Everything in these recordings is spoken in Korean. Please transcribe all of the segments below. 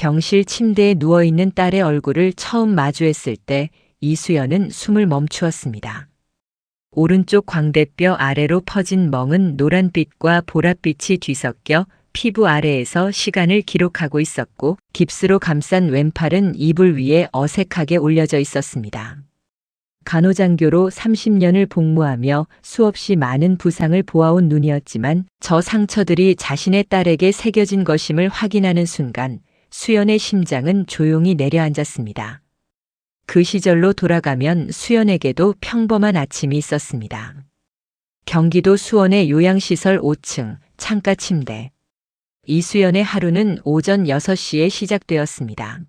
병실 침대에 누워있는 딸의 얼굴을 처음 마주했을 때 이수연은 숨을 멈추었습니다. 오른쪽 광대뼈 아래로 퍼진 멍은 노란빛과 보랏빛이 뒤섞여 피부 아래에서 시간을 기록하고 있었고, 깁스로 감싼 왼팔은 이불 위에 어색하게 올려져 있었습니다. 간호장교로 30년을 복무하며 수없이 많은 부상을 보아온 눈이었지만 저 상처들이 자신의 딸에게 새겨진 것임을 확인하는 순간 수연의 심장은 조용히 내려앉았습니다. 그 시절로 돌아가면 수연에게도 평범한 아침이 있었습니다. 경기도 수원의 요양시설 5층 창가 침대. 이수연의 하루는 오전 6시에 시작되었습니다.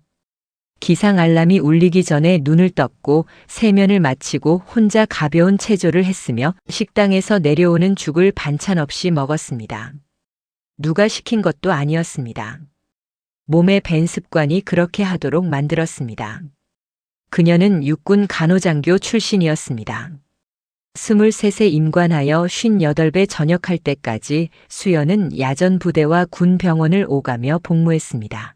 기상 알람이 울리기 전에 눈을 떴고 세면을 마치고 혼자 가벼운 체조를 했으며 식당에서 내려오는 죽을 반찬 없이 먹었습니다. 누가 시킨 것도 아니었습니다. 몸의 밴 습관이 그렇게 하도록 만들었습니다. 그녀는 육군 간호장교 출신이었습니다. 23세 임관하여 58배 전역할 때까지 수연은 야전 부대와 군 병원을 오가며 복무했습니다.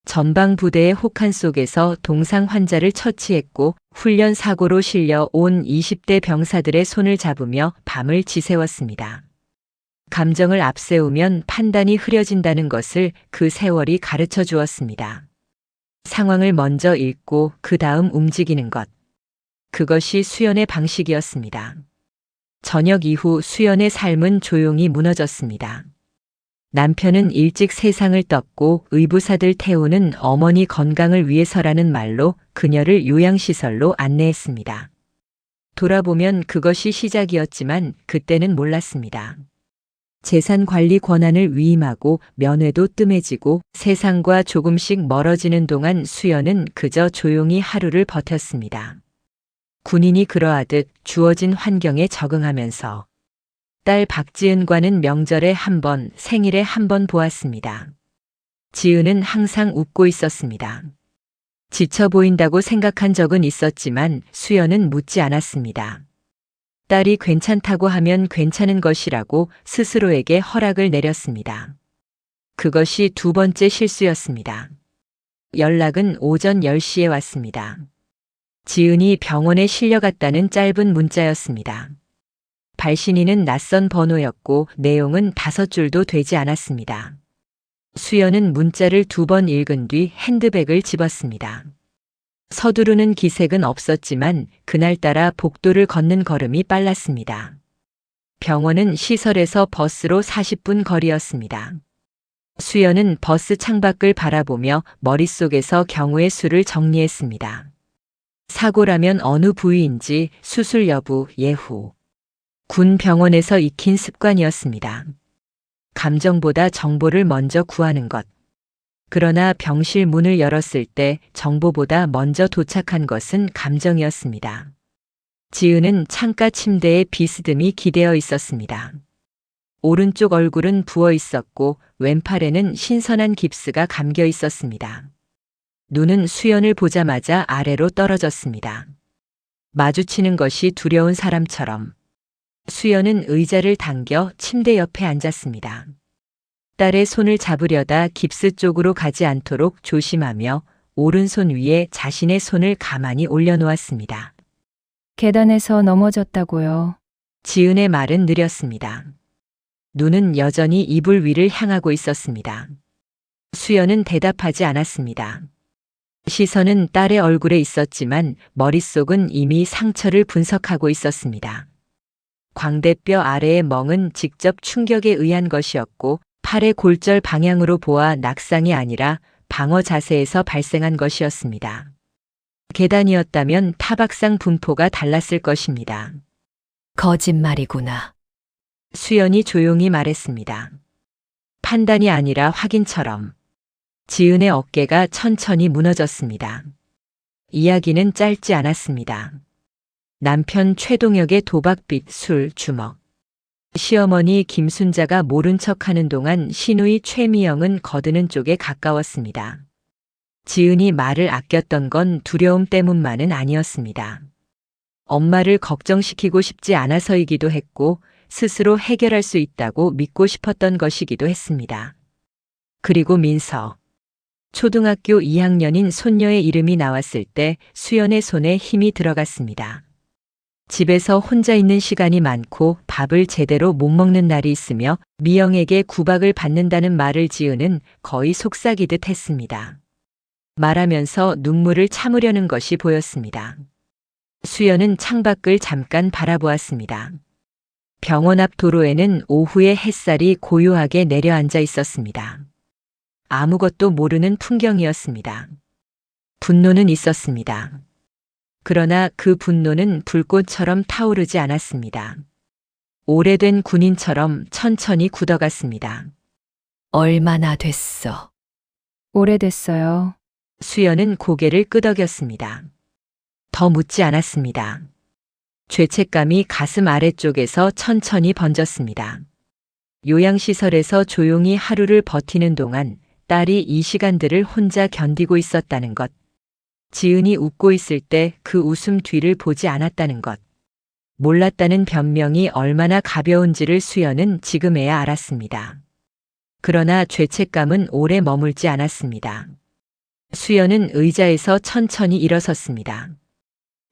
전방 부대의 혹한 속에서 동상 환자를 처치했고 훈련 사고로 실려 온 20대 병사들의 손을 잡으며 밤을 지새웠습니다. 감정을 앞세우면 판단이 흐려진다는 것을 그 세월이 가르쳐 주었습니다. 상황을 먼저 읽고 그 다음 움직이는 것. 그것이 수연의 방식이었습니다. 저녁 이후 수연의 삶은 조용히 무너졌습니다. 남편은 일찍 세상을 떴고 의부사들 태우는 어머니 건강을 위해서라는 말로 그녀를 요양시설로 안내했습니다. 돌아보면 그것이 시작이었지만 그때는 몰랐습니다. 재산 관리 권한을 위임하고 면회도 뜸해지고 세상과 조금씩 멀어지는 동안 수연은 그저 조용히 하루를 버텼습니다. 군인이 그러하듯 주어진 환경에 적응하면서 딸 박지은과는 명절에 한 번, 생일에 한 번 보았습니다. 지은은 항상 웃고 있었습니다. 지쳐 보인다고 생각한 적은 있었지만 수연은 묻지 않았습니다. 딸이 괜찮다고 하면 괜찮은 것이라고 스스로에게 허락을 내렸습니다. 그것이 두 번째 실수였습니다. 연락은 오전 10시에 왔습니다. 지은이 병원에 실려갔다는 짧은 문자였습니다. 발신인은 낯선 번호였고 내용은 5줄도 되지 않았습니다. 수연은 문자를 2번 읽은 뒤 핸드백을 집었습니다. 서두르는 기색은 없었지만 그날따라 복도를 걷는 걸음이 빨랐습니다. 병원은 시설에서 버스로 40분 거리였습니다. 수연은 버스 창밖을 바라보며 머릿속에서 경우의 수를 정리했습니다. 사고라면 어느 부위인지, 수술 여부, 예후. 군 병원에서 익힌 습관이었습니다. 감정보다 정보를 먼저 구하는 것. 그러나 병실 문을 열었을 때 정보보다 먼저 도착한 것은 감정이었습니다. 지은은 창가 침대에 비스듬히 기대어 있었습니다. 오른쪽 얼굴은 부어 있었고 왼팔에는 신선한 깁스가 감겨 있었습니다. 눈은 수연을 보자마자 아래로 떨어졌습니다. 마주치는 것이 두려운 사람처럼. 수연은 의자를 당겨 침대 옆에 앉았습니다. 딸의 손을 잡으려다 깁스 쪽으로 가지 않도록 조심하며 오른손 위에 자신의 손을 가만히 올려놓았습니다. 계단에서 넘어졌다고요. 지은의 말은 느렸습니다. 눈은 여전히 이불 위를 향하고 있었습니다. 수연은 대답하지 않았습니다. 시선은 딸의 얼굴에 있었지만 머릿속은 이미 상처를 분석하고 있었습니다. 광대뼈 아래의 멍은 직접 충격에 의한 것이었고 팔의 골절 방향으로 보아 낙상이 아니라 방어 자세에서 발생한 것이었습니다. 계단이었다면 타박상 분포가 달랐을 것입니다. 거짓말이구나. 수연이 조용히 말했습니다. 판단이 아니라 확인처럼. 지은의 어깨가 천천히 무너졌습니다. 이야기는 짧지 않았습니다. 남편 최동혁의 도박빚, 술, 주먹. 시어머니 김순자가 모른 척하는 동안 시누이 최미영은 거드는 쪽에 가까웠습니다. 지은이 말을 아꼈던 건 두려움 때문만은 아니었습니다. 엄마를 걱정시키고 싶지 않아서이기도 했고 스스로 해결할 수 있다고 믿고 싶었던 것이기도 했습니다. 그리고 민서. 초등학교 2학년인 손녀의 이름이 나왔을 때 수연의 손에 힘이 들어갔습니다. 집에서 혼자 있는 시간이 많고 밥을 제대로 못 먹는 날이 있으며 미영에게 구박을 받는다는 말을 지으는 거의 속삭이듯 했습니다. 말하면서 눈물을 참으려는 것이 보였습니다. 수연은 창밖을 잠깐 바라보았습니다. 병원 앞 도로에는 오후의 햇살이 고요하게 내려앉아 있었습니다. 아무것도 모르는 풍경이었습니다. 분노는 있었습니다. 그러나 그 분노는 불꽃처럼 타오르지 않았습니다. 오래된 군인처럼 천천히 굳어갔습니다. 얼마나 됐어? 오래됐어요. 수연은 고개를 끄덕였습니다. 더 묻지 않았습니다. 죄책감이 가슴 아래쪽에서 천천히 번졌습니다. 요양시설에서 조용히 하루를 버티는 동안 딸이 이 시간들을 혼자 견디고 있었다는 것. 지은이 웃고 있을 때 그 웃음 뒤를 보지 않았다는 것. 몰랐다는 변명이 얼마나 가벼운지를 수연은 지금에야 알았습니다. 그러나 죄책감은 오래 머물지 않았습니다. 수연은 의자에서 천천히 일어섰습니다.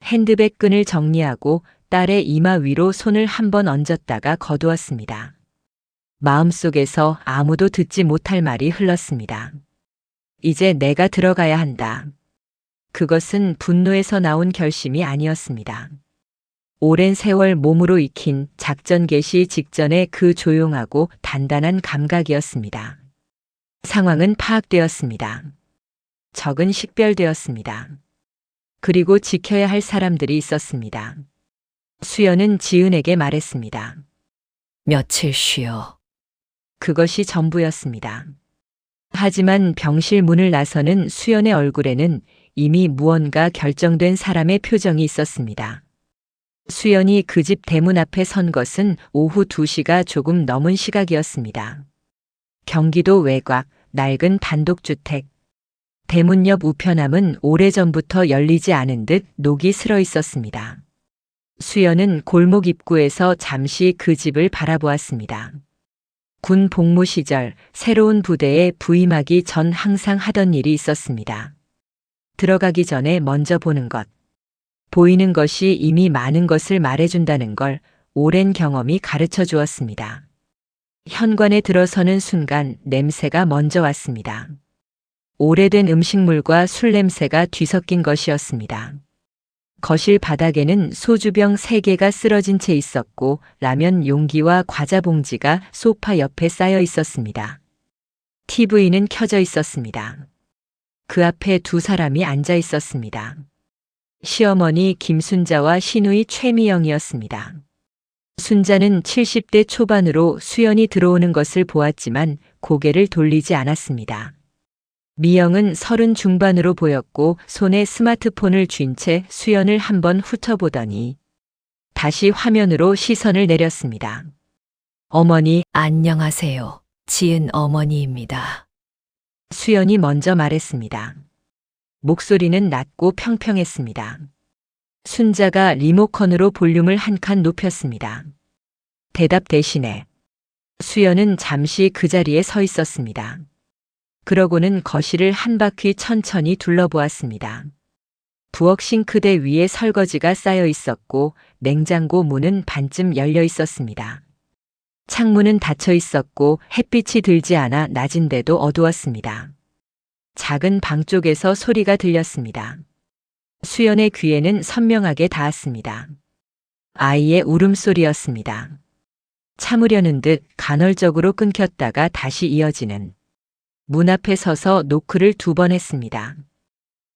핸드백 끈을 정리하고 딸의 이마 위로 손을 한번 얹었다가 거두었습니다. 마음속에서 아무도 듣지 못할 말이 흘렀습니다. 이제 내가 들어가야 한다. 그것은 분노에서 나온 결심이 아니었습니다. 오랜 세월 몸으로 익힌 작전 개시 직전의 그 조용하고 단단한 감각이었습니다. 상황은 파악되었습니다. 적은 식별되었습니다. 그리고 지켜야 할 사람들이 있었습니다. 수연은 지은에게 말했습니다. 며칠 쉬어. 그것이 전부였습니다. 하지만 병실 문을 나서는 수연의 얼굴에는 이미 무언가 결정된 사람의 표정이 있었습니다. 수연이 그 집 대문 앞에 선 것은 오후 2시가 조금 넘은 시각이었습니다. 경기도 외곽, 낡은 단독주택. 대문 옆 우편함은 오래전부터 열리지 않은 듯 녹이 슬어 있었습니다. 수연은 골목 입구에서 잠시 그 집을 바라보았습니다. 군 복무 시절 새로운 부대에 부임하기 전 항상 하던 일이 있었습니다. 들어가기 전에 먼저 보는 것. 보이는 것이 이미 많은 것을 말해준다는 걸 오랜 경험이 가르쳐 주었습니다. 현관에 들어서는 순간 냄새가 먼저 왔습니다. 오래된 음식물과 술 냄새가 뒤섞인 것이었습니다. 거실 바닥에는 소주병 3개가 쓰러진 채 있었고 라면 용기와 과자 봉지가 소파 옆에 쌓여 있었습니다. TV는 켜져 있었습니다. 그 앞에 2 사람이 앉아 있었습니다. 시어머니 김순자와 시누이 최미영이었습니다. 순자는 70대 초반으로 수연이 들어오는 것을 보았지만 고개를 돌리지 않았습니다. 미영은 30 중반으로 보였고 손에 스마트폰을 쥔 채 수연을 한번 훑어보더니 다시 화면으로 시선을 내렸습니다. 어머니, 안녕하세요. 지은 어머니입니다. 수연이 먼저 말했습니다. 목소리는 낮고 평평했습니다. 순자가 리모컨으로 볼륨을 한 칸 높였습니다. 대답 대신에 수연은 잠시 그 자리에 서 있었습니다. 그러고는 거실을 한 바퀴 천천히 둘러보았습니다. 부엌 싱크대 위에 설거지가 쌓여 있었고 냉장고 문은 반쯤 열려 있었습니다. 창문은 닫혀 있었고 햇빛이 들지 않아 낮인데도 어두웠습니다. 작은 방 쪽에서 소리가 들렸습니다. 수연의 귀에는 선명하게 닿았습니다. 아이의 울음소리였습니다. 참으려는 듯 간헐적으로 끊겼다가 다시 이어지는. 문 앞에 서서 노크를 2번 했습니다.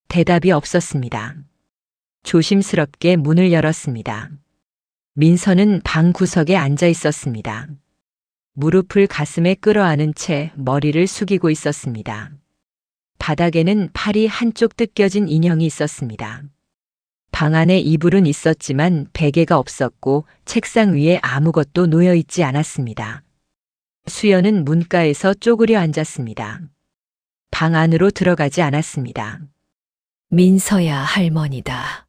대답이 없었습니다. 조심스럽게 문을 열었습니다. 민서는 방 구석에 앉아 있었습니다. 무릎을 가슴에 끌어안은 채 머리를 숙이고 있었습니다. 바닥에는 팔이 한쪽 뜯겨진 인형이 있었습니다. 방 안에 이불은 있었지만 베개가 없었고 책상 위에 아무것도 놓여 있지 않았습니다. 수연은 문가에서 쪼그려 앉았습니다. 방 안으로 들어가지 않았습니다. 민서야 할머니다.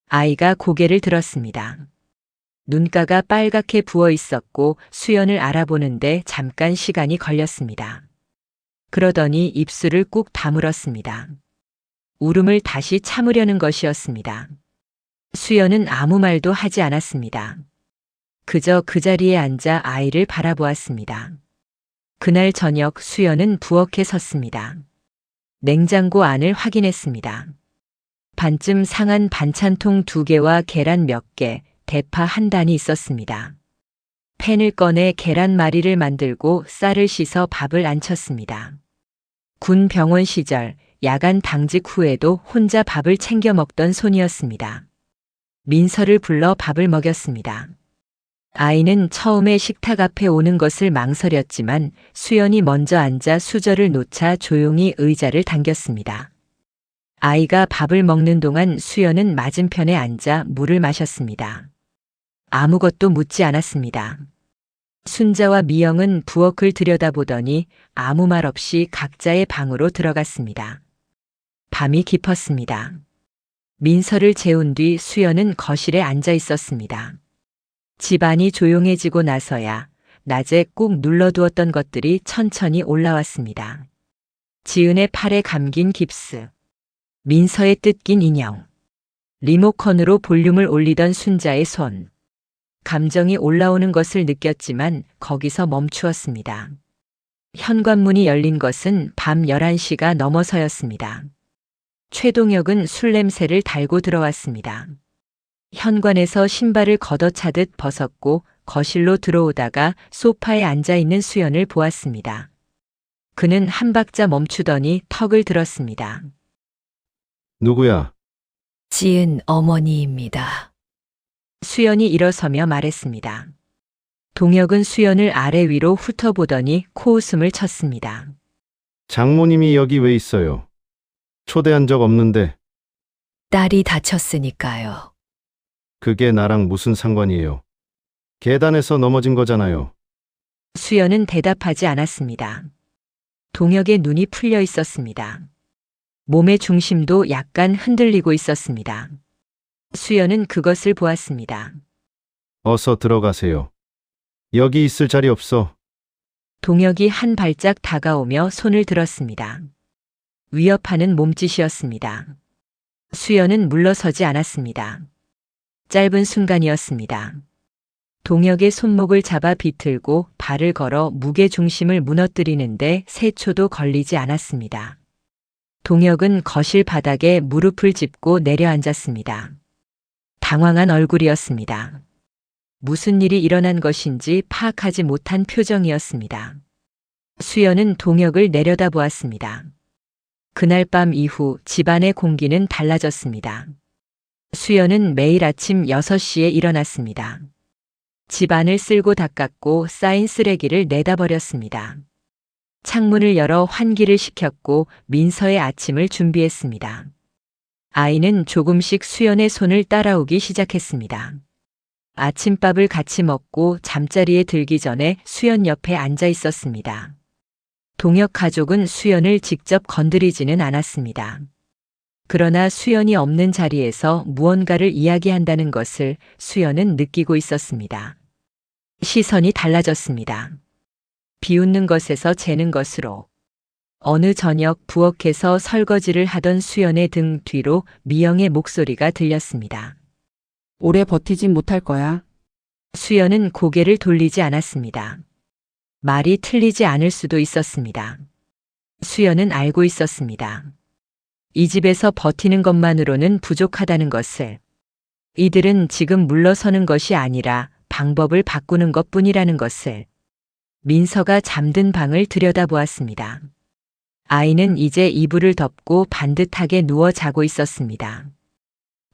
아이가 고개를 들었습니다. 눈가가 빨갛게 부어 있었고 수연을 알아보는데 잠깐 시간이 걸렸습니다. 그러더니 입술을 꾹 다물었습니다. 울음을 다시 참으려는 것이었습니다. 수연은 아무 말도 하지 않았습니다. 그저 그 자리에 앉아 아이를 바라보았습니다. 그날 저녁 수연은 부엌에 섰습니다. 냉장고 안을 확인했습니다. 반쯤 상한 반찬통 2개와 계란 몇 개, 대파 한 단이 있었습니다. 팬을 꺼내 계란말이를 만들고 쌀을 씻어 밥을 안쳤습니다. 군 병원 시절 야간 당직 후에도 혼자 밥을 챙겨 먹던 손이었습니다. 민서를 불러 밥을 먹였습니다. 아이는 처음에 식탁 앞에 오는 것을 망설였지만 수연이 먼저 앉아 수저를 놓자 조용히 의자를 당겼습니다. 아이가 밥을 먹는 동안 수연은 맞은편에 앉아 물을 마셨습니다. 아무것도 묻지 않았습니다. 순자와 미영은 부엌을 들여다보더니 아무 말 없이 각자의 방으로 들어갔습니다. 밤이 깊었습니다. 민서를 재운 뒤 수연은 거실에 앉아 있었습니다. 집안이 조용해지고 나서야 낮에 꾹 눌러두었던 것들이 천천히 올라왔습니다. 지은의 팔에 감긴 깁스, 민서의 뜯긴 인형, 리모컨으로 볼륨을 올리던 순자의 손. 감정이 올라오는 것을 느꼈지만 거기서 멈추었습니다. 현관문이 열린 것은 밤 11시가 넘어서였습니다. 최동혁은 술 냄새를 달고 들어왔습니다. 현관에서 신발을 걷어차듯 벗었고 거실로 들어오다가 소파에 앉아 있는 수연을 보았습니다. 그는 한 박자 멈추더니 턱을 들었습니다. 누구야? 지은 어머니입니다. 수연이 일어서며 말했습니다. 동혁은 수연을 아래 위로 훑어보더니 코웃음을 쳤습니다. 장모님이 여기 왜 있어요? 초대한 적 없는데 딸이 다쳤으니까요. 그게 나랑 무슨 상관이에요? 계단에서 넘어진 거잖아요. 수연은 대답하지 않았습니다. 동혁의 눈이 풀려 있었습니다. 몸의 중심도 약간 흔들리고 있었습니다. 수연은 그것을 보았습니다. 어서 들어가세요. 여기 있을 자리 없어. 동혁이 한 발짝 다가오며 손을 들었습니다. 위협하는 몸짓이었습니다. 수연은 물러서지 않았습니다. 짧은 순간이었습니다. 동혁의 손목을 잡아 비틀고 발을 걸어 무게 중심을 무너뜨리는데 3초도 걸리지 않았습니다. 동혁은 거실 바닥에 무릎을 짚고 내려앉았습니다. 당황한 얼굴이었습니다. 무슨 일이 일어난 것인지 파악하지 못한 표정이었습니다. 수연은 동혁을 내려다보았습니다. 그날 밤 이후 집안의 공기는 달라졌습니다. 수연은 매일 아침 6시에 일어났습니다. 집안을 쓸고 닦았고 쌓인 쓰레기를 내다버렸습니다. 창문을 열어 환기를 시켰고 민서의 아침을 준비했습니다. 아이는 조금씩 수연의 손을 따라오기 시작했습니다. 아침밥을 같이 먹고 잠자리에 들기 전에 수연 옆에 앉아 있었습니다. 동혁 가족은 수연을 직접 건드리지는 않았습니다. 그러나 수연이 없는 자리에서 무언가를 이야기한다는 것을 수연은 느끼고 있었습니다. 시선이 달라졌습니다. 비웃는 것에서 재는 것으로. 어느 저녁 부엌에서 설거지를 하던 수연의 등 뒤로 미영의 목소리가 들렸습니다. 오래 버티진 못할 거야. 수연은 고개를 돌리지 않았습니다. 말이 틀리지 않을 수도 있었습니다. 수연은 알고 있었습니다. 이 집에서 버티는 것만으로는 부족하다는 것을. 이들은 지금 물러서는 것이 아니라 방법을 바꾸는 것뿐이라는 것을. 민서가 잠든 방을 들여다보았습니다. 아이는 이제 이불을 덮고 반듯하게 누워 자고 있었습니다.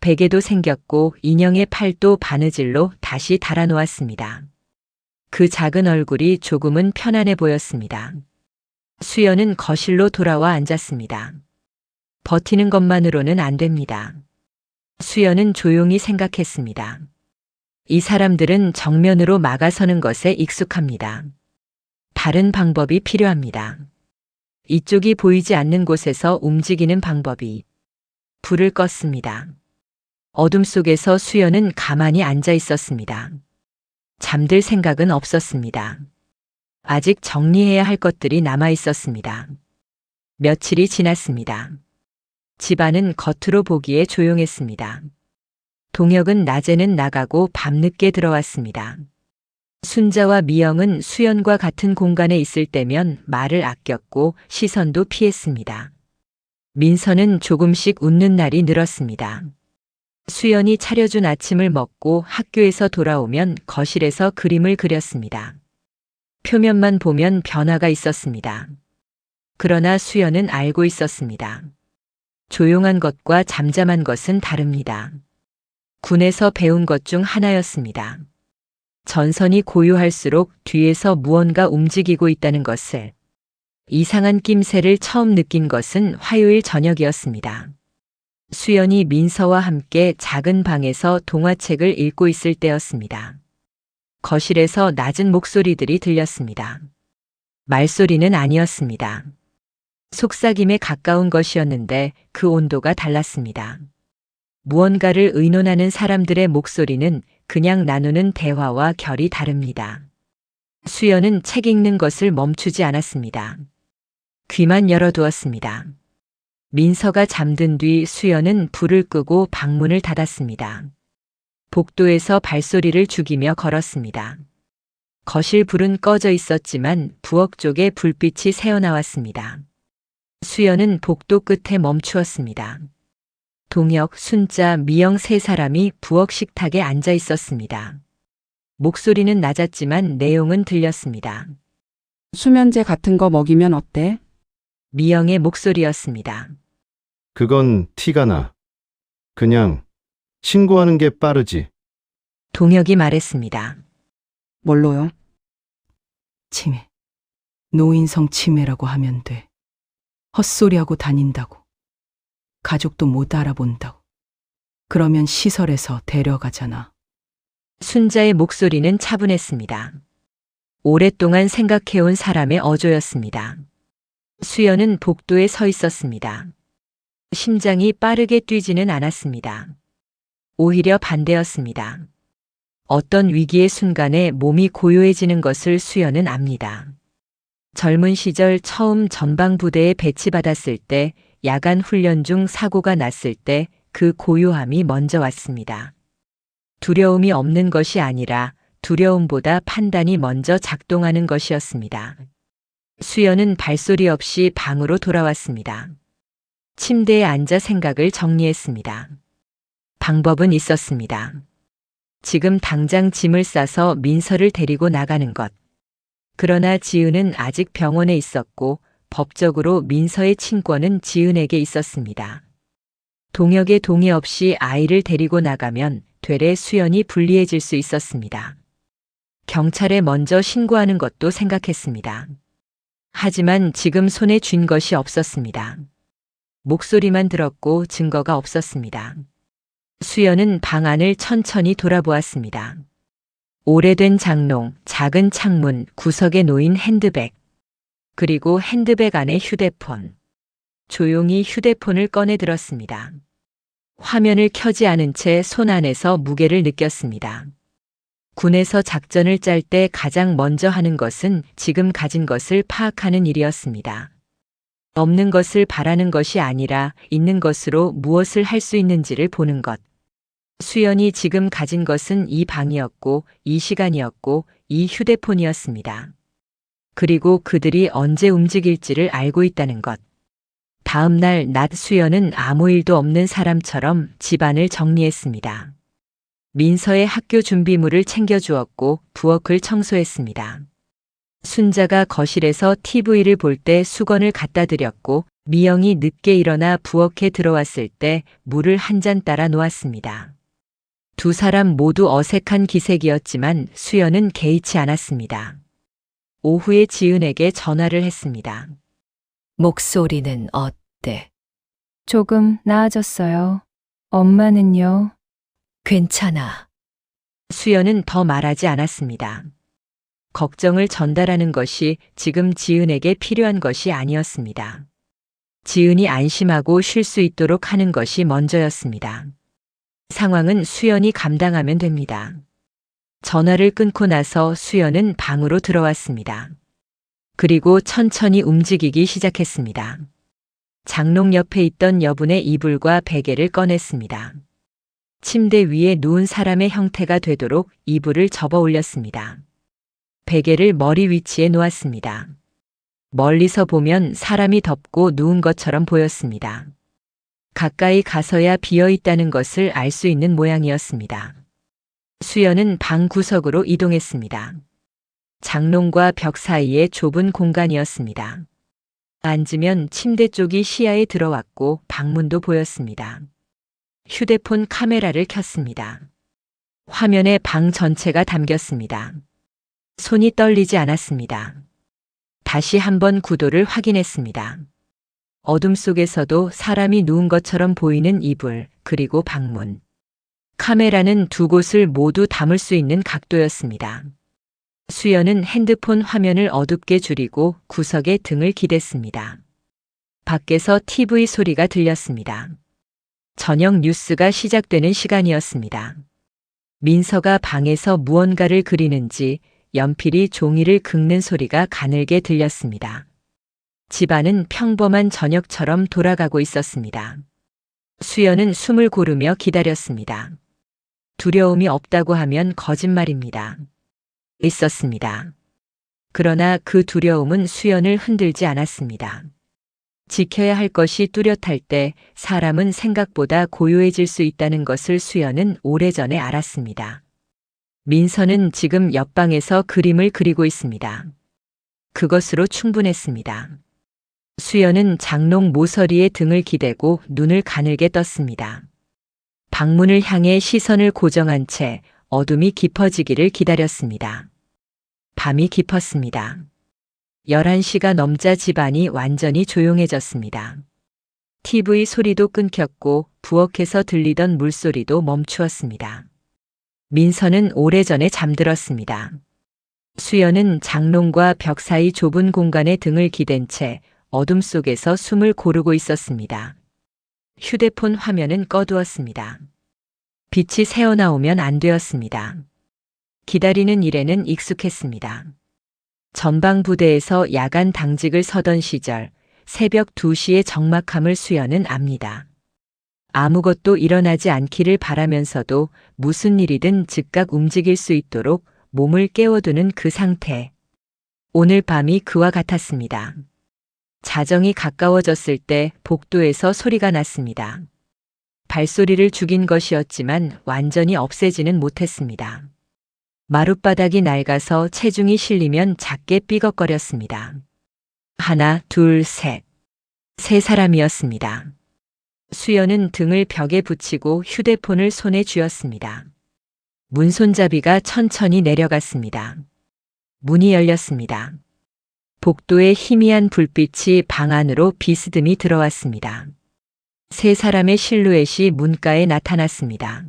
베개도 생겼고 인형의 팔도 바느질로 다시 달아놓았습니다. 그 작은 얼굴이 조금은 편안해 보였습니다. 수연은 거실로 돌아와 앉았습니다. 버티는 것만으로는 안 됩니다. 수연은 조용히 생각했습니다. 이 사람들은 정면으로 막아서는 것에 익숙합니다. 다른 방법이 필요합니다. 이쪽이 보이지 않는 곳에서 움직이는 방법이. 불을 껐습니다. 어둠 속에서 수연은 가만히 앉아 있었습니다. 잠들 생각은 없었습니다. 아직 정리해야 할 것들이 남아 있었습니다. 며칠이 지났습니다. 집안은 겉으로 보기에 조용했습니다. 동혁은 낮에는 나가고 밤늦게 들어왔습니다. 순자와 미영은 수연과 같은 공간에 있을 때면 말을 아꼈고 시선도 피했습니다. 민서는 조금씩 웃는 날이 늘었습니다. 수연이 차려준 아침을 먹고 학교에서 돌아오면 거실에서 그림을 그렸습니다. 표면만 보면 변화가 있었습니다. 그러나 수연은 알고 있었습니다. 조용한 것과 잠잠한 것은 다릅니다. 군에서 배운 것 중 하나였습니다. 전선이 고요할수록 뒤에서 무언가 움직이고 있다는 것을. 이상한 낌새를 처음 느낀 것은 화요일 저녁이었습니다. 수연이 민서와 함께 작은 방에서 동화책을 읽고 있을 때였습니다. 거실에서 낮은 목소리들이 들렸습니다. 말소리는 아니었습니다. 속삭임에 가까운 것이었는데 그 온도가 달랐습니다. 무언가를 의논하는 사람들의 목소리는 그냥 나누는 대화와 결이 다릅니다. 수연은 책 읽는 것을 멈추지 않았습니다. 귀만 열어두었습니다. 민서가 잠든 뒤 수연은 불을 끄고 방문을 닫았습니다. 복도에서 발소리를 죽이며 걸었습니다. 거실 불은 꺼져 있었지만 부엌 쪽에 불빛이 새어나왔습니다. 수연은 복도 끝에 멈추었습니다. 동혁, 순자, 미영 세 사람이 부엌 식탁에 앉아 있었습니다. 목소리는 낮았지만 내용은 들렸습니다. 수면제 같은 거 먹이면 어때? 미영의 목소리였습니다. 그건 티가 나. 그냥 신고하는 게 빠르지. 동혁이 말했습니다. 뭘로요? 치매. 노인성 치매라고 하면 돼. 헛소리하고 다닌다고. 가족도 못 알아본다고. 그러면 시설에서 데려가잖아. 순자의 목소리는 차분했습니다. 오랫동안 생각해온 사람의 어조였습니다. 수연은 복도에 서 있었습니다. 심장이 빠르게 뛰지는 않았습니다. 오히려 반대였습니다. 어떤 위기의 순간에 몸이 고요해지는 것을 수연은 압니다. 젊은 시절 처음 전방부대에 배치받았을 때, 야간 훈련 중 사고가 났을 때 그 고요함이 먼저 왔습니다. 두려움이 없는 것이 아니라 두려움보다 판단이 먼저 작동하는 것이었습니다. 수연은 발소리 없이 방으로 돌아왔습니다. 침대에 앉아 생각을 정리했습니다. 방법은 있었습니다. 지금 당장 짐을 싸서 민서를 데리고 나가는 것. 그러나 지은은 아직 병원에 있었고 법적으로 민서의 친권은 지은에게 있었습니다. 동혁의 동의 없이 아이를 데리고 나가면 되레 수연이 불리해질 수 있었습니다. 경찰에 먼저 신고하는 것도 생각했습니다. 하지만 지금 손에 쥔 것이 없었습니다. 목소리만 들었고 증거가 없었습니다. 수연은 방 안을 천천히 돌아보았습니다. 오래된 장롱, 작은 창문, 구석에 놓인 핸드백. 그리고 핸드백 안에 휴대폰. 조용히 휴대폰을 꺼내 들었습니다. 화면을 켜지 않은 채 손 안에서 무게를 느꼈습니다. 군에서 작전을 짤 때 가장 먼저 하는 것은 지금 가진 것을 파악하는 일이었습니다. 없는 것을 바라는 것이 아니라 있는 것으로 무엇을 할 수 있는지를 보는 것. 수연이 지금 가진 것은 이 방이었고, 이 시간이었고, 이 휴대폰이었습니다. 그리고 그들이 언제 움직일지를 알고 있다는 것. 다음 날 낮 수연은 아무 일도 없는 사람처럼 집안을 정리했습니다. 민서의 학교 준비물을 챙겨주었고 부엌을 청소했습니다. 순자가 거실에서 TV를 볼 때 수건을 갖다 드렸고 미영이 늦게 일어나 부엌에 들어왔을 때 물을 한 잔 따라 놓았습니다. 두 사람 모두 어색한 기색이었지만 수연은 개의치 않았습니다. 오후에 지은에게 전화를 했습니다. 목소리는 어때? 조금 나아졌어요. 엄마는요? 괜찮아. 수연은 더 말하지 않았습니다. 걱정을 전달하는 것이 지금 지은에게 필요한 것이 아니었습니다. 지은이 안심하고 쉴 수 있도록 하는 것이 먼저였습니다. 상황은 수연이 감당하면 됩니다. 전화를 끊고 나서 수연은 방으로 들어왔습니다. 그리고 천천히 움직이기 시작했습니다. 장롱 옆에 있던 여분의 이불과 베개를 꺼냈습니다. 침대 위에 누운 사람의 형태가 되도록 이불을 접어 올렸습니다. 베개를 머리 위치에 놓았습니다. 멀리서 보면 사람이 덮고 누운 것처럼 보였습니다. 가까이 가서야 비어 있다는 것을 알 수 있는 모양이었습니다. 수연은 방 구석으로 이동했습니다. 장롱과 벽 사이에 좁은 공간이었습니다. 앉으면 침대 쪽이 시야에 들어왔고 방문도 보였습니다. 휴대폰 카메라를 켰습니다. 화면에 방 전체가 담겼습니다. 손이 떨리지 않았습니다. 다시 한번 구도를 확인했습니다. 어둠 속에서도 사람이 누운 것처럼 보이는 이불, 그리고 방문. 카메라는 두 곳을 모두 담을 수 있는 각도였습니다. 수연은 핸드폰 화면을 어둡게 줄이고 구석에 등을 기댔습니다. 밖에서 TV 소리가 들렸습니다. 저녁 뉴스가 시작되는 시간이었습니다. 민서가 방에서 무언가를 그리는지 연필이 종이를 긁는 소리가 가늘게 들렸습니다. 집안은 평범한 저녁처럼 돌아가고 있었습니다. 수연은 숨을 고르며 기다렸습니다. 두려움이 없다고 하면 거짓말입니다. 있었습니다. 그러나 그 두려움은 수연을 흔들지 않았습니다. 지켜야 할 것이 뚜렷할 때 사람은 생각보다 고요해질 수 있다는 것을 수연은 오래전에 알았습니다. 민서는 지금 옆방에서 그림을 그리고 있습니다. 그것으로 충분했습니다. 수연은 장롱 모서리에 등을 기대고 눈을 가늘게 떴습니다. 방문을 향해 시선을 고정한 채 어둠이 깊어지기를 기다렸습니다. 밤이 깊었습니다. 11시가 넘자 집안이 완전히 조용해졌습니다. TV 소리도 끊겼고 부엌에서 들리던 물소리도 멈추었습니다. 민서는 오래전에 잠들었습니다. 수연은 장롱과 벽 사이 좁은 공간에 등을 기댄 채 어둠 속에서 숨을 고르고 있었습니다. 휴대폰 화면은 꺼두었습니다. 빛이 새어나오면 안 되었습니다. 기다리는 일에는 익숙했습니다. 전방 부대에서 야간 당직을 서던 시절 새벽 2시의 적막함을 수연은 압니다. 아무것도 일어나지 않기를 바라면서도 무슨 일이든 즉각 움직일 수 있도록 몸을 깨워두는 그 상태. 오늘 밤이 그와 같았습니다. 자정이 가까워졌을 때 복도에서 소리가 났습니다. 발소리를 죽인 것이었지만 완전히 없애지는 못했습니다. 마룻바닥이 낡아서 체중이 실리면 작게 삐걱거렸습니다. 하나, 둘, 셋. 세 사람이었습니다. 수연은 등을 벽에 붙이고 휴대폰을 손에 쥐었습니다. 문손잡이가 천천히 내려갔습니다. 문이 열렸습니다. 복도에 희미한 불빛이 방 안으로 비스듬히 들어왔습니다. 세 사람의 실루엣이 문가에 나타났습니다.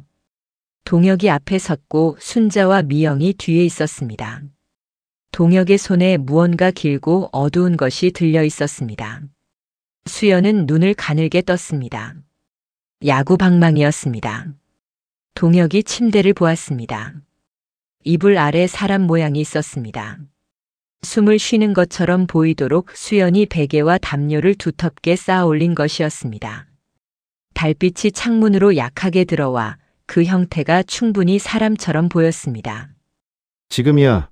동혁이 앞에 섰고 순자와 미영이 뒤에 있었습니다. 동혁의 손에 무언가 길고 어두운 것이 들려 있었습니다. 수연은 눈을 가늘게 떴습니다. 야구 방망이였습니다. 동혁이 침대를 보았습니다. 이불 아래 사람 모양이 있었습니다. 숨을 쉬는 것처럼 보이도록 수연이 베개와 담요를 두텁게 쌓아 올린 것이었습니다. 달빛이 창문으로 약하게 들어와 그 형태가 충분히 사람처럼 보였습니다. 지금이야.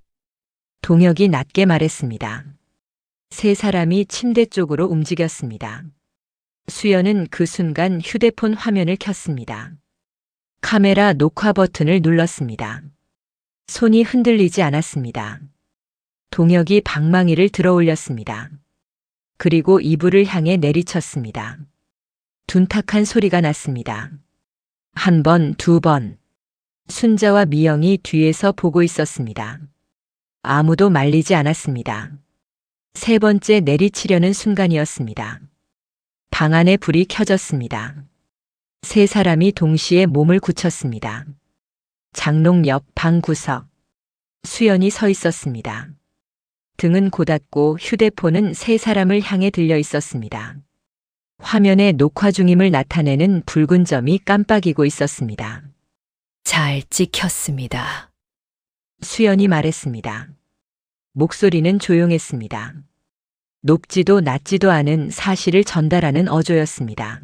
동혁이 낮게 말했습니다. 세 사람이 침대 쪽으로 움직였습니다. 수연은 그 순간 휴대폰 화면을 켰습니다. 카메라 녹화 버튼을 눌렀습니다. 손이 흔들리지 않았습니다. 동혁이 방망이를 들어 올렸습니다. 그리고 이불을 향해 내리쳤습니다. 둔탁한 소리가 났습니다. 한 번, 두 번. 순자와 미영이 뒤에서 보고 있었습니다. 아무도 말리지 않았습니다. 세 번째 내리치려는 순간이었습니다. 방 안에 불이 켜졌습니다. 세 사람이 동시에 몸을 굳혔습니다. 장롱 옆 방 구석. 수연이 서 있었습니다. 등은 고닫고 휴대폰은 세 사람을 향해 들려 있었습니다. 화면에 녹화 중임을 나타내는 붉은 점이 깜빡이고 있었습니다. 잘 찍혔습니다. 수연이 말했습니다. 목소리는 조용했습니다. 높지도 낮지도 않은 사실을 전달하는 어조였습니다.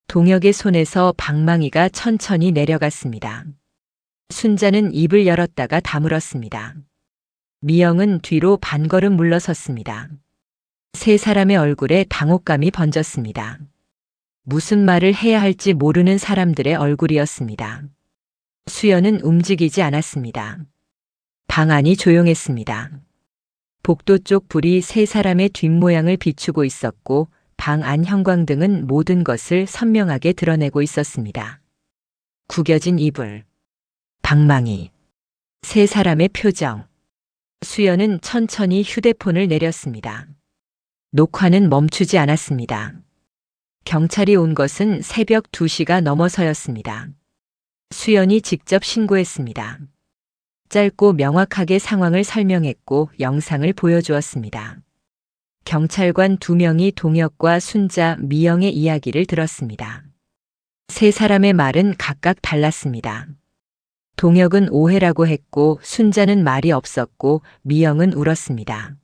동혁의 손에서 방망이가 천천히 내려갔습니다. 순자는 입을 열었다가 다물었습니다. 미영은 뒤로 반걸음 물러섰습니다. 세 사람의 얼굴에 당혹감이 번졌습니다. 무슨 말을 해야 할지 모르는 사람들의 얼굴이었습니다. 수연은 움직이지 않았습니다. 방 안이 조용했습니다. 복도 쪽 불이 세 사람의 뒷모양을 비추고 있었고 방 안 형광등은 모든 것을 선명하게 드러내고 있었습니다. 구겨진 이불, 방망이, 세 사람의 표정. 수연은 천천히 휴대폰을 내렸습니다. 녹화는 멈추지 않았습니다. 경찰이 온 것은 새벽 2시가 넘어서였습니다. 수연이 직접 신고했습니다. 짧고 명확하게 상황을 설명했고 영상을 보여주었습니다. 경찰관 2명이 동혁과 순자, 미영의 이야기를 들었습니다. 세 사람의 말은 각각 달랐습니다. 동혁은 오해라고 했고 순자는 말이 없었고 미영은 울었습니다.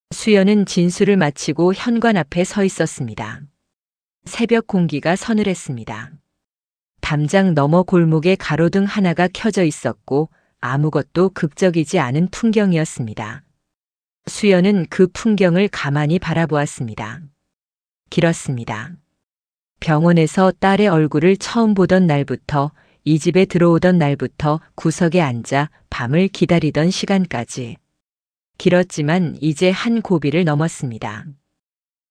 수연은 진술을 마치고 현관 앞에 서 있었습니다. 새벽 공기가 서늘했습니다. 담장 너머 골목에 가로등 하나가 켜져 있었고 아무것도 극적이지 않은 풍경이었습니다. 수연은 그 풍경을 가만히 바라보았습니다. 길었습니다. 병원에서 딸의 얼굴을 처음 보던 날부터 이 집에 들어오던 날부터 구석에 앉아 밤을 기다리던 시간까지. 길었지만 이제 한 고비를 넘었습니다.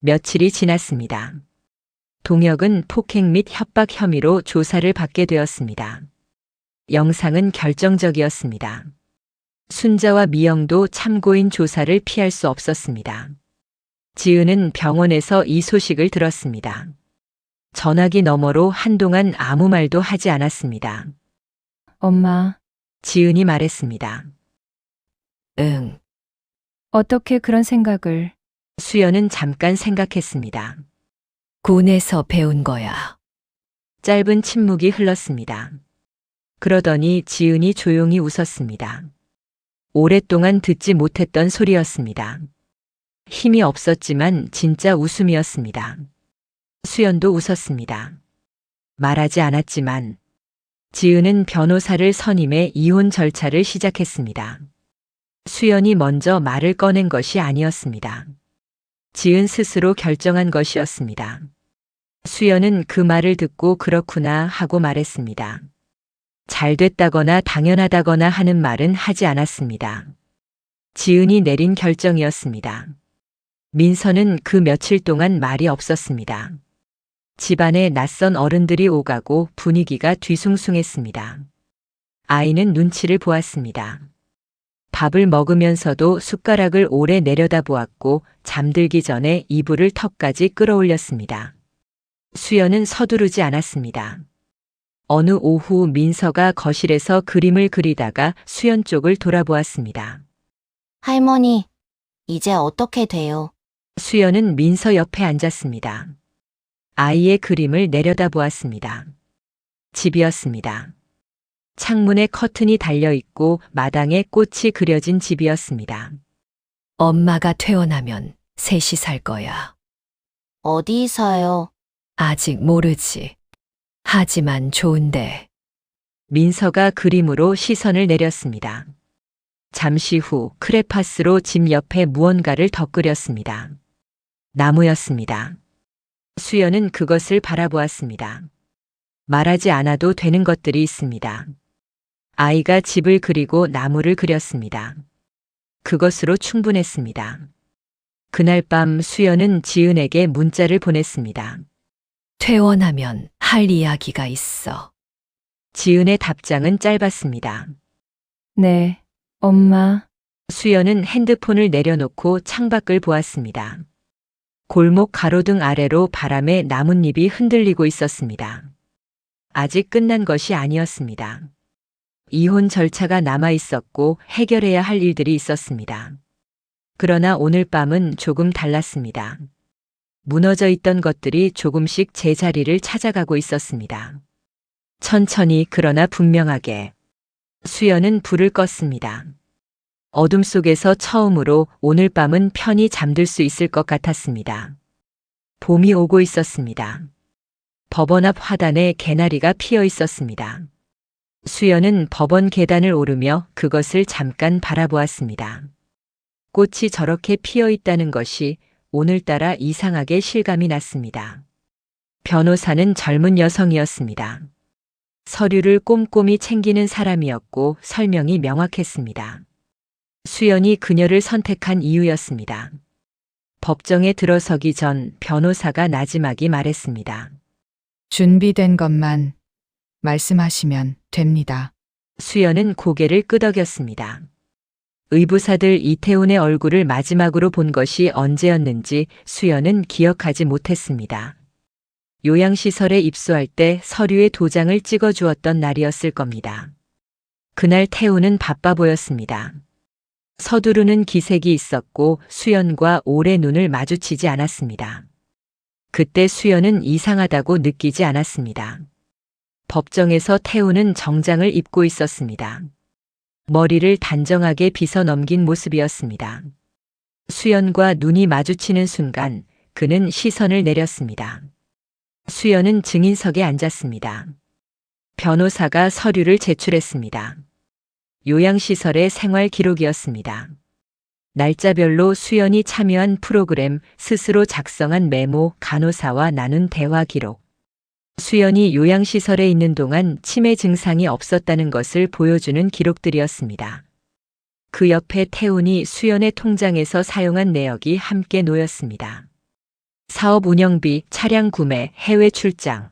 며칠이 지났습니다. 동혁은 폭행 및 협박 혐의로 조사를 받게 되었습니다. 영상은 결정적이었습니다. 순자와 미영도 참고인 조사를 피할 수 없었습니다. 지은은 병원에서 이 소식을 들었습니다. 전화기 너머로 한동안 아무 말도 하지 않았습니다. 엄마, 지은이 말했습니다. 응. 어떻게 그런 생각을? 수연은 잠깐 생각했습니다. 군에서 배운 거야. 짧은 침묵이 흘렀습니다. 그러더니 지은이 조용히 웃었습니다. 오랫동안 듣지 못했던 소리였습니다. 힘이 없었지만 진짜 웃음이었습니다. 수연도 웃었습니다. 말하지 않았지만 지은은 변호사를 선임해 이혼 절차를 시작했습니다. 수연이 먼저 말을 꺼낸 것이 아니었습니다. 지은 스스로 결정한 것이었습니다. 수연은 그 말을 듣고 그렇구나 하고 말했습니다. 잘 됐다거나 당연하다거나 하는 말은 하지 않았습니다. 지은이 내린 결정이었습니다. 민서는 그 며칠 동안 말이 없었습니다. 집안에 낯선 어른들이 오가고 분위기가 뒤숭숭했습니다. 아이는 눈치를 보았습니다. 밥을 먹으면서도 숟가락을 오래 내려다보았고 잠들기 전에 이불을 턱까지 끌어올렸습니다. 수연은 서두르지 않았습니다. 어느 오후 민서가 거실에서 그림을 그리다가 수연 쪽을 돌아보았습니다. 할머니, 이제 어떻게 돼요? 수연은 민서 옆에 앉았습니다. 아이의 그림을 내려다보았습니다. 집이었습니다. 창문에 커튼이 달려있고 마당에 꽃이 그려진 집이었습니다. 엄마가 퇴원하면 셋이 살 거야. 어디서요? 아직 모르지. 하지만 좋은데. 민서가 그림으로 시선을 내렸습니다. 잠시 후 크레파스로 집 옆에 무언가를 덧그렸습니다. 나무였습니다. 수연은 그것을 바라보았습니다. 말하지 않아도 되는 것들이 있습니다. 아이가 집을 그리고 나무를 그렸습니다. 그것으로 충분했습니다. 그날 밤 수연은 지은에게 문자를 보냈습니다. 퇴원하면 할 이야기가 있어. 지은의 답장은 짧았습니다. 네, 엄마. 수연은 핸드폰을 내려놓고 창밖을 보았습니다. 골목 가로등 아래로 바람에 나뭇잎이 흔들리고 있었습니다. 아직 끝난 것이 아니었습니다. 이혼 절차가 남아 있었고 해결해야 할 일들이 있었습니다. 그러나 오늘 밤은 조금 달랐습니다. 무너져 있던 것들이 조금씩 제자리를 찾아가고 있었습니다. 천천히 그러나 분명하게. 수연은 불을 껐습니다. 어둠 속에서 처음으로 오늘 밤은 편히 잠들 수 있을 것 같았습니다. 봄이 오고 있었습니다. 법원 앞 화단에 개나리가 피어 있었습니다. 수연은 법원 계단을 오르며 그것을 잠깐 바라보았습니다. 꽃이 저렇게 피어 있다는 것이 오늘따라 이상하게 실감이 났습니다. 변호사는 젊은 여성이었습니다. 서류를 꼼꼼히 챙기는 사람이었고 설명이 명확했습니다. 수연이 그녀를 선택한 이유였습니다. 법정에 들어서기 전 변호사가 나지막이 말했습니다. 준비된 것만 말씀하시면 됩니다. 수연은 고개를 끄덕였습니다. 의부사들 이태훈의 얼굴을 마지막으로 본 것이 언제였는지 수연은 기억하지 못했습니다. 요양시설에 입소할 때 서류에 도장을 찍어 주었던 날이었을 겁니다. 그날 태훈은 바빠 보였습니다. 서두르는 기색이 있었고 수연과 오래 눈을 마주치지 않았습니다. 그때 수연은 이상하다고 느끼지 않았습니다. 법정에서 태훈은 정장을 입고 있었습니다. 머리를 단정하게 빗어 넘긴 모습이었습니다. 수연과 눈이 마주치는 순간 그는 시선을 내렸습니다. 수연은 증인석에 앉았습니다. 변호사가 서류를 제출했습니다. 요양시설의 생활 기록이었습니다. 날짜별로 수연이 참여한 프로그램, 스스로 작성한 메모, 간호사와 나눈 대화 기록. 수연이 요양시설에 있는 동안 치매 증상이 없었다는 것을 보여주는 기록들이었습니다. 그 옆에 태훈이 수연의 통장에서 사용한 내역이 함께 놓였습니다. 사업 운영비, 차량 구매, 해외 출장.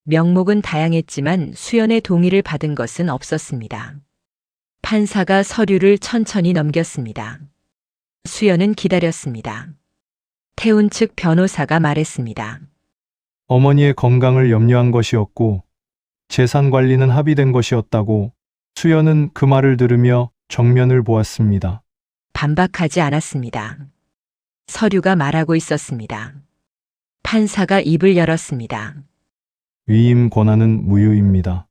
명목은 다양했지만 수연의 동의를 받은 것은 없었습니다. 판사가 서류를 천천히 넘겼습니다. 수연은 기다렸습니다. 태훈 측 변호사가 말했습니다. 어머니의 건강을 염려한 것이었고 재산 관리는 합의된 것이었다고. 수연은 그 말을 들으며 정면을 보았습니다. 반박하지 않았습니다. 서류가 말하고 있었습니다. 판사가 입을 열었습니다. 위임 권한은 무효입니다.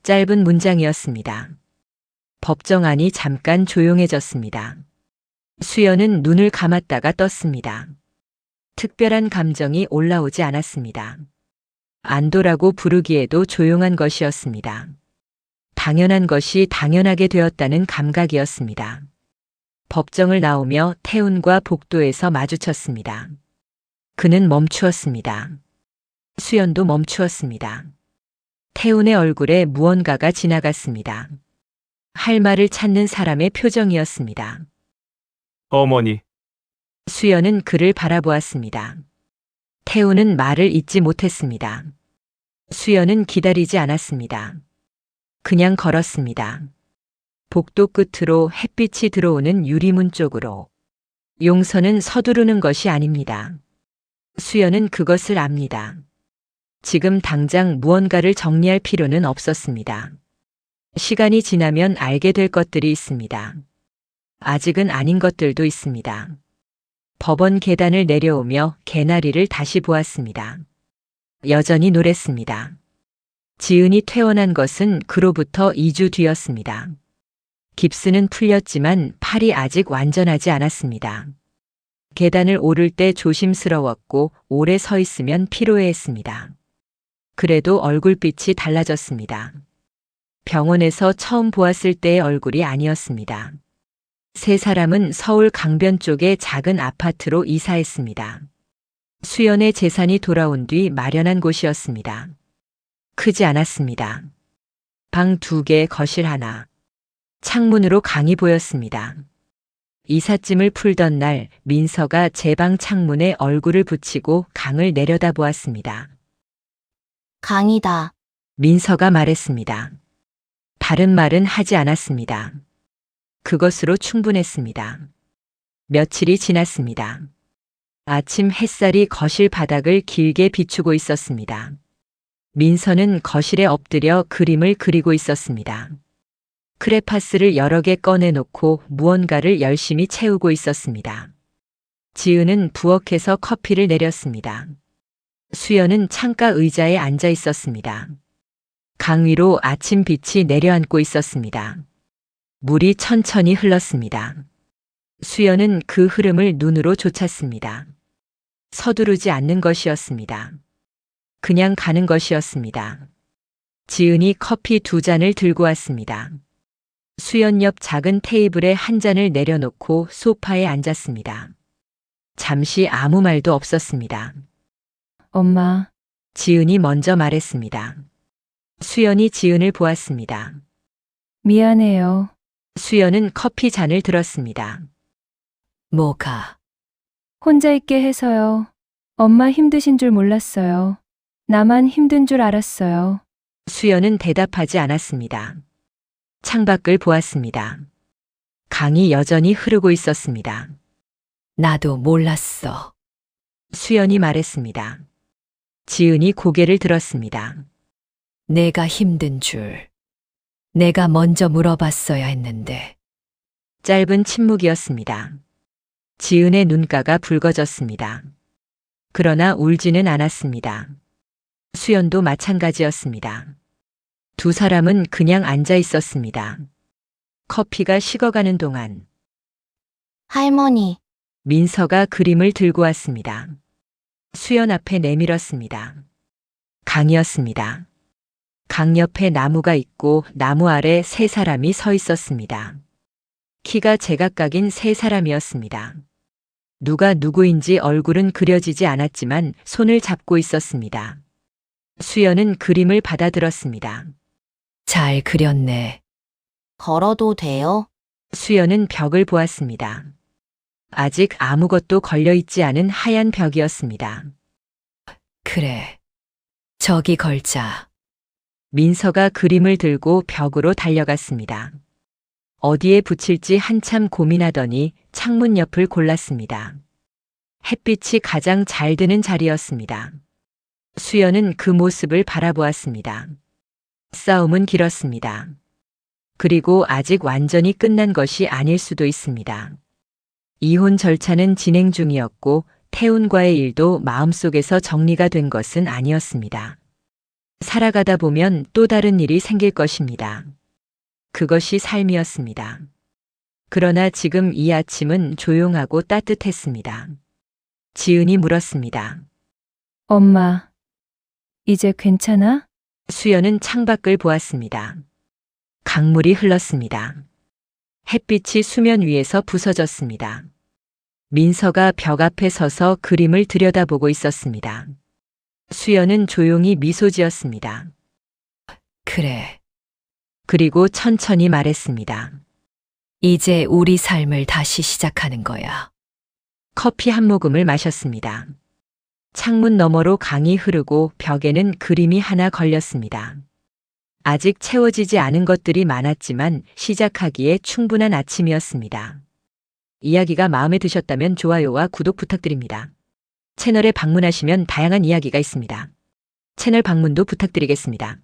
짧은 문장이었습니다. 법정 안이 잠깐 조용해졌습니다. 수연은 눈을 감았다가 떴습니다. 특별한 감정이 올라오지 않았습니다. 안도라고 부르기에도 조용한 것이었습니다. 당연한 것이 당연하게 되었다는 감각이었습니다. 법정을 나오며 태훈과 복도에서 마주쳤습니다. 그는 멈추었습니다. 수연도 멈추었습니다. 태훈의 얼굴에 무언가가 지나갔습니다. 할 말을 찾는 사람의 표정이었습니다. 어머니, 수연은 그를 바라보았습니다. 태훈은 말을 잇지 못했습니다. 수연은 기다리지 않았습니다. 그냥 걸었습니다. 복도 끝으로 햇빛이 들어오는 유리문 쪽으로. 용서는 서두르는 것이 아닙니다. 수연은 그것을 압니다. 지금 당장 무언가를 정리할 필요는 없었습니다. 시간이 지나면 알게 될 것들이 있습니다. 아직은 아닌 것들도 있습니다. 법원 계단을 내려오며 개나리를 다시 보았습니다. 여전히 노랬습니다. 지은이 퇴원한 것은 그로부터 2주 뒤였습니다. 깁스는 풀렸지만 팔이 아직 완전하지 않았습니다. 계단을 오를 때 조심스러웠고 오래 서 있으면 피로해했습니다. 그래도 얼굴빛이 달라졌습니다. 병원에서 처음 보았을 때의 얼굴이 아니었습니다. 세 사람은 서울 강변 쪽의 작은 아파트로 이사했습니다. 수연의 재산이 돌아온 뒤 마련한 곳이었습니다. 크지 않았습니다. 방 2개, 거실 하나. 창문으로 강이 보였습니다. 이삿짐을 풀던 날 민서가 제 방 창문에 얼굴을 붙이고 강을 내려다보았습니다. 강이다. 민서가 말했습니다. 다른 말은 하지 않았습니다. 그것으로 충분했습니다. 며칠이 지났습니다. 아침 햇살이 거실 바닥을 길게 비추고 있었습니다. 민서는 거실에 엎드려 그림을 그리고 있었습니다. 크레파스를 여러 개 꺼내놓고 무언가를 열심히 채우고 있었습니다. 지은은 부엌에서 커피를 내렸습니다. 수연은 창가 의자에 앉아 있었습니다. 강 위로 아침 빛이 내려앉고 있었습니다. 물이 천천히 흘렀습니다. 수연은 그 흐름을 눈으로 쫓았습니다. 서두르지 않는 것이었습니다. 그냥 가는 것이었습니다. 지은이 커피 2잔을 들고 왔습니다. 수연 옆 작은 테이블에 한 잔을 내려놓고 소파에 앉았습니다. 잠시 아무 말도 없었습니다. 엄마, 지은이 먼저 말했습니다. 수연이 지은을 보았습니다. 미안해요. 수연은 커피 잔을 들었습니다. 뭐가? 혼자 있게 해서요. 엄마 힘드신 줄 몰랐어요. 나만 힘든 줄 알았어요. 수연은 대답하지 않았습니다. 창밖을 보았습니다. 강이 여전히 흐르고 있었습니다. 나도 몰랐어. 수연이 말했습니다. 지은이 고개를 들었습니다. 내가 힘든 줄. 내가 먼저 물어봤어야 했는데. 짧은 침묵이었습니다. 지은의 눈가가 붉어졌습니다. 그러나 울지는 않았습니다. 수연도 마찬가지였습니다. 두 사람은 그냥 앉아 있었습니다. 커피가 식어가는 동안 할머니, 민서가 그림을 들고 왔습니다. 수연 앞에 내밀었습니다. 강이었습니다. 강 옆에 나무가 있고 나무 아래 3사람이 서 있었습니다. 키가 제각각인 3사람이었습니다. 누가 누구인지 얼굴은 그려지지 않았지만 손을 잡고 있었습니다. 수연은 그림을 받아들었습니다. 잘 그렸네. 걸어도 돼요? 수연은 벽을 보았습니다. 아직 아무것도 걸려있지 않은 하얀 벽이었습니다. 그래. 저기 걸자. 민서가 그림을 들고 벽으로 달려갔습니다. 어디에 붙일지 한참 고민하더니 창문 옆을 골랐습니다. 햇빛이 가장 잘 드는 자리였습니다. 수연은 그 모습을 바라보았습니다. 싸움은 길었습니다. 그리고 아직 완전히 끝난 것이 아닐 수도 있습니다. 이혼 절차는 진행 중이었고 태훈과의 일도 마음속에서 정리가 된 것은 아니었습니다. 살아가다 보면 또 다른 일이 생길 것입니다. 그것이 삶이었습니다. 그러나 지금 이 아침은 조용하고 따뜻했습니다. 지은이 물었습니다. 엄마, 이제 괜찮아? 수연은 창밖을 보았습니다. 강물이 흘렀습니다. 햇빛이 수면 위에서 부서졌습니다. 민서가 벽 앞에 서서 그림을 들여다보고 있었습니다. 수연은 조용히 미소 지었습니다. 그래. 그리고 천천히 말했습니다. 이제 우리 삶을 다시 시작하는 거야. 커피 한 모금을 마셨습니다. 창문 너머로 강이 흐르고 벽에는 그림이 하나 걸렸습니다. 아직 채워지지 않은 것들이 많았지만 시작하기에 충분한 아침이었습니다. 이야기가 마음에 드셨다면 좋아요와 구독 부탁드립니다. 채널에 방문하시면 다양한 이야기가 있습니다. 채널 방문도 부탁드리겠습니다.